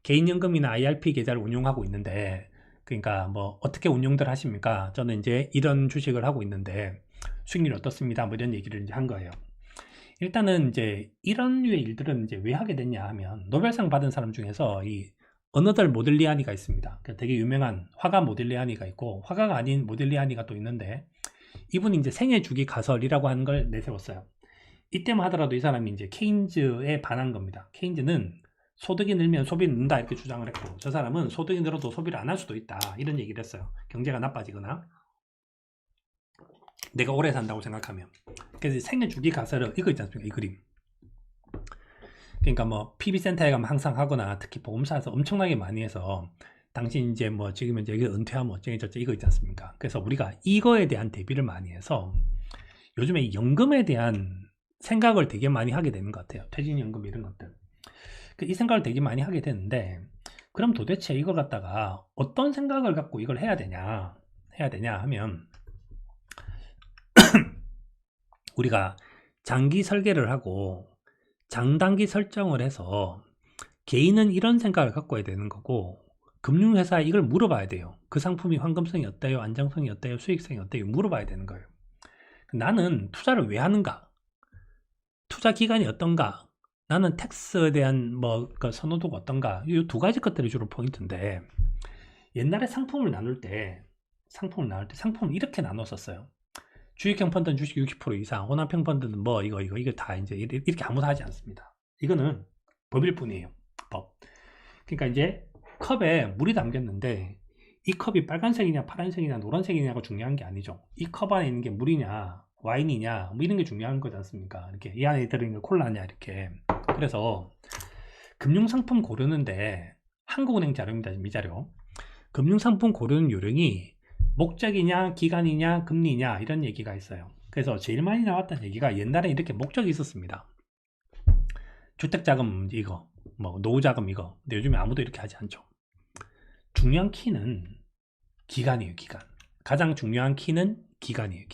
개인연금이나 IRP 계좌를 운용하고 있는데, 그러니까 뭐 어떻게 운용들 하십니까? 저는 이제 이런 주식을 하고 있는데 수익률이 어떻습니다. 뭐 이런 얘기를 이제 한 거예요. 일단은 이제 이런 류의 일들은 이제 왜 하게 됐냐 하면, 노벨상 받은 사람 중에서 이 어너덜 모딜리아니가 있습니다. 되게 유명한 화가 모딜리아니가 있고, 화가가 아닌 모딜리아니가 또 있는데, 이분이 이제 생애 주기 가설이라고 하는 걸 내세웠어요. 이때만 하더라도 이 사람이 이제 케인즈에 반한 겁니다. 케인즈는 소득이 늘면 소비는 는다 이렇게 주장을 했고, 저 사람은 소득이 늘어도 소비를 안 할 수도 있다 이런 얘기를 했어요. 경제가 나빠지거나 내가 오래 산다고 생각하면. 그래서 생애 주기 가설은 이거 있지 않습니까? 이 그림. 그러니까 뭐 PB센터에 가면 항상 하거나, 특히 보험사에서 엄청나게 많이 해서, 당신 이제 뭐 지금 이제 여기 은퇴하면 어쩌니 저쩌니 이거 있지 않습니까? 그래서 우리가 이거에 대한 대비를 많이 해서 요즘에 이 연금에 대한 생각을 되게 많이 하게 되는 것 같아요. 퇴직연금 이런 것들. 이 생각을 되게 많이 하게 되는데, 그럼 도대체 이걸 갖다가 어떤 생각을 갖고 이걸 해야 되냐 하면, 우리가 장기 설계를 하고 장단기 설정을 해서 개인은 이런 생각을 갖고 해야 되는 거고, 금융회사에 이걸 물어봐야 돼요. 그 상품이 환금성이 어때요? 안정성이 어때요? 수익성이 어때요? 물어봐야 되는 거예요. 나는 투자를 왜 하는가? 투자 기간이 어떤가? 나는 텍스에 대한 그 선호도가 어떤가? 이 두 가지 것들이 주로 포인트인데, 옛날에 상품을 나눌 때 상품을 이렇게 나눴었어요. 주식형 펀드는 주식 60% 이상, 혼합형 펀드는 뭐 이거 다 이제 이렇게 아무도 하지 않습니다. 이거는 법일 뿐이에요. 법. 그러니까 이제 컵에 물이 담겼는데, 이 컵이 빨간색이냐 파란색이냐 노란색이냐가 중요한 게 아니죠. 이 컵 안에 있는 게 물이냐 와인이냐 뭐 이런 게 중요한 거지 않습니까? 이렇게 이 안에 들어있는 게 콜라냐 이렇게. 그래서 금융상품 고르는데, 한국은행 자료입니다. 미자료. 금융상품 고르는 요령이 목적이냐 기간이냐 금리냐 이런 얘기가 있어요. 그래서 제일 많이 나왔던 얘기가, 옛날에 이렇게 목적이 있었습니다. 주택자금 이거, 뭐 노후자금 이거. 근데 요즘에 아무도 이렇게 하지 않죠. 중요한 키는 기간이에요. 기간. 가장 중요한 키는 기간이에요.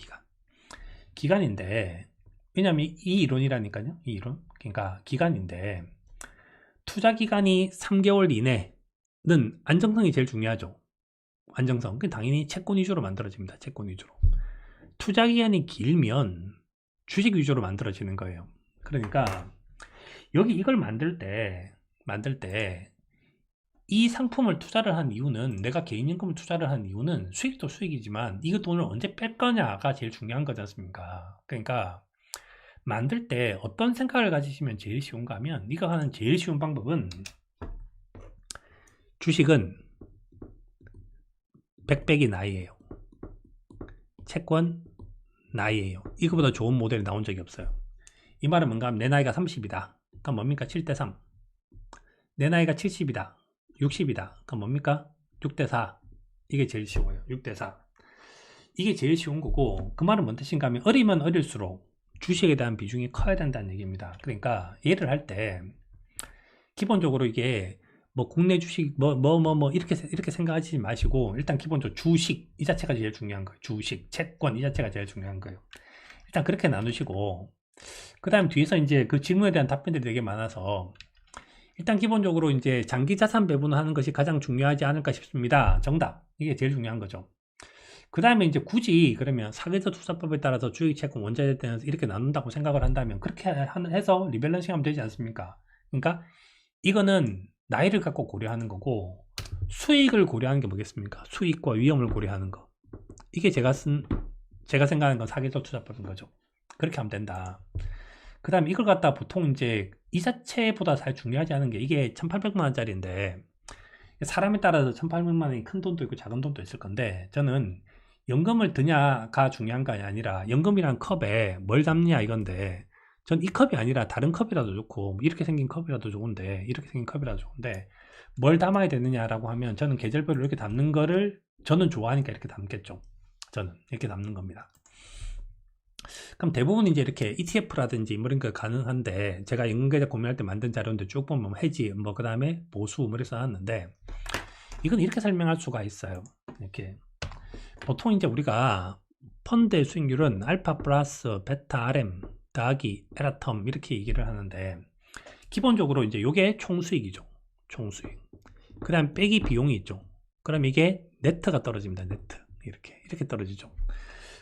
기간인데, 왜냐면 이 이론이라니까요. 이 이론. 그러니까 기간인데, 투자 기간이 3개월 이내는 안정성이 제일 중요하죠. 안정성. 그 당연히 채권 위주로 만들어집니다. 채권 위주로. 투자 기간이 길면 주식 위주로 만들어지는 거예요. 그러니까 여기 이걸 만들 때 이 상품을 투자를 한 이유는, 내가 개인연금을 투자를 한 이유는 수익도 수익이지만 이거 돈을 언제 뺄 거냐가 제일 중요한 거지 않습니까? 그러니까 만들 때 어떤 생각을 가지시면 제일 쉬운가 하면, 이거 하는 제일 쉬운 방법은, 주식은 100백이 나이에요. 채권 나이에요. 이거보다 좋은 모델이 나온 적이 없어요. 이 말은 뭔가 하면, 내 나이가 30이다. 그럼 뭡니까? 7대3. 내 나이가 70이다. 60이다. 그럼 뭡니까? 6대4. 이게 제일 쉬워요. 6대4. 이게 제일 쉬운 거고, 그 말은 뭔 뜻인가 하면, 어리면 어릴수록 주식에 대한 비중이 커야 된다는 얘기입니다. 그러니까 얘를 할 때 기본적으로 이게 뭐 국내 주식 이렇게 생각하지 마시고, 일단 기본적으로 주식 이 자체가 제일 중요한 거예요. 주식, 채권 이 자체가 제일 중요한 거예요. 일단 그렇게 나누시고, 그 다음 뒤에서 이제 그 질문에 대한 답변들이 되게 많아서, 일단 기본적으로 이제 장기 자산 배분을 하는 것이 가장 중요하지 않을까 싶습니다. 정답. 이게 제일 중요한 거죠. 그 다음에 이제 굳이 그러면 사회적 투자법에 따라서 주식, 채권, 원자재에 대해서 이렇게 나눈다고 생각을 한다면, 그렇게 해서 리밸런싱 하면 되지 않습니까? 그러니까 이거는 나이를 갖고 고려하는 거고, 수익을 고려하는 게 뭐겠습니까? 수익과 위험을 고려하는 거. 이게 제가 생각하는 건 사회적 투자법인 거죠. 그렇게 하면 된다. 그 다음에 이걸 갖다 보통 이제 이 자체보다 사실 중요하지 않은 게, 이게 1800만 원짜리인데 사람에 따라서 1800만 원이 큰 돈도 있고 작은 돈도 있을 건데, 저는 연금을 드냐가 중요한 거 아니라 연금이란 컵에 뭘 담냐 이건데, 전 이 컵이 아니라 다른 컵이라도 좋고, 이렇게 생긴 컵이라도 좋은데, 이렇게 생긴 컵이라도 좋은데, 뭘 담아야 되느냐라고 하면, 저는 계절별로 이렇게 담는 거를 저는 좋아하니까 이렇게 담겠죠. 저는 이렇게 담는 겁니다. 그럼 대부분 이제 이렇게 ETF라든지 뭐 이런 거 가능한데, 제가 연금계좌 구매할 때 만든 자료인데 쭉 보면 해지, 그 다음에 보수 이렇게 써놨는데, 이건 이렇게 설명할 수가 있어요. 이렇게 보통 이제 우리가 펀드의 수익률은 알파 플러스 베타 RM 더하기 에라텀 이렇게 얘기를 하는데, 기본적으로 이제 요게 총수익이죠. 총수익. 그 다음 빼기 비용이 있죠. 그럼 이게 네트가 떨어집니다. 네트. 이렇게 떨어지죠.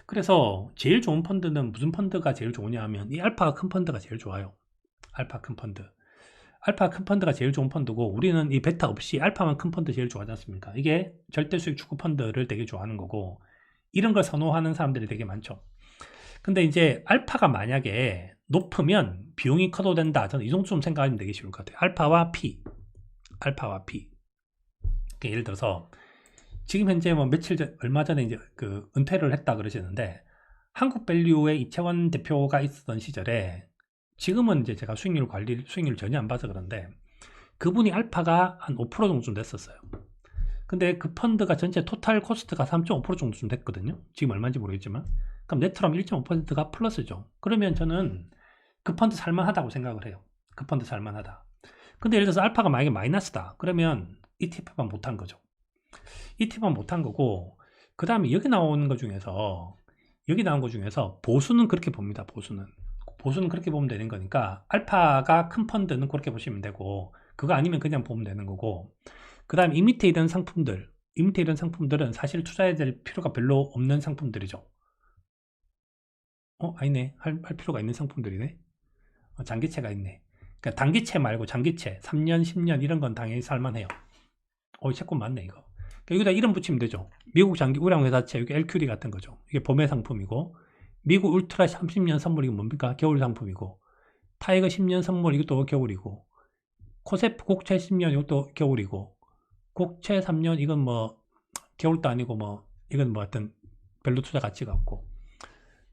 그래서 제일 좋은 펀드는 무슨 펀드가 제일 좋으냐 하면 이 알파가 큰 펀드가 제일 좋아요. 알파 큰 펀드. 알파 큰 펀드가 제일 좋은 펀드고, 우리는 이 베타 없이 알파만 큰 펀드 제일 좋아하지 않습니까? 이게 절대 수익 추구 펀드를 되게 좋아하는 거고, 이런 걸 선호하는 사람들이 되게 많죠. 근데 이제 알파가 만약에 높으면 비용이 커도 된다. 저는 이 정도쯤 생각하면 되게 쉬울 것 같아요. 알파와 P. 그러니까 예를 들어서 지금 현재 뭐 얼마 전에 이제 그 은퇴를 했다 그러시는데, 한국밸류의 이채원 대표가 있었던 시절에, 지금은 이제 제가 수익률 전혀 안 봐서 그런데, 그분이 알파가 한 5% 정도 됐었어요. 근데 그 펀드가 전체 토탈 코스트가 3.5% 정도쯤 됐거든요. 지금 얼마인지 모르겠지만. 그럼 네트로 1.5%가 플러스죠. 그러면 저는 그 펀드 살만하다고 생각을 해요. 그 펀드 살만하다. 근데 예를 들어서 알파가 만약에 마이너스다. 그러면 ETF만 못한 거죠. ETF만 못한 거고, 그 다음에 여기 나온 것 중에서 보수는 그렇게 봅니다. 보수는 그렇게 보면 되는 거니까, 알파가 큰 펀드는 그렇게 보시면 되고, 그거 아니면 그냥 보면 되는 거고, 그 다음 이 밑에 있는 상품들은 사실 투자해야 될 필요가 별로 없는 상품들이죠. 아니네. 할 필요가 있는 상품들이네. 장기채가 있네. 그러니까 단기채 말고 장기채, 3년, 10년 이런 건 당연히 살만해요. 채권 맞네, 이거. 그러니까 여기다 이름 붙이면 되죠. 미국 장기 우량 회사채, 이게 LQD 같은 거죠. 이게 봄의 상품이고, 미국 울트라 30년 선물, 이거 뭡니까? 겨울 상품이고, 타이거 10년 선물, 이것도 겨울이고, 코세프 국채 10년, 이것도 겨울이고, 국채 3년, 이건 뭐, 겨울도 아니고, 뭐, 이건 뭐 하여튼, 별로 투자 가치가 없고,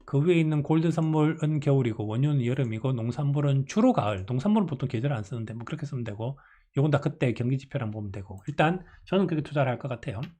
그 위에 있는 골드 선물은 겨울이고, 원유는 여름이고, 농산물은 주로 가을. 농산물은 보통 계절 안 쓰는데, 뭐 그렇게 쓰면 되고, 요건 다 그때 경기 지표랑 보면 되고, 일단, 저는 그렇게 투자를 할 것 같아요.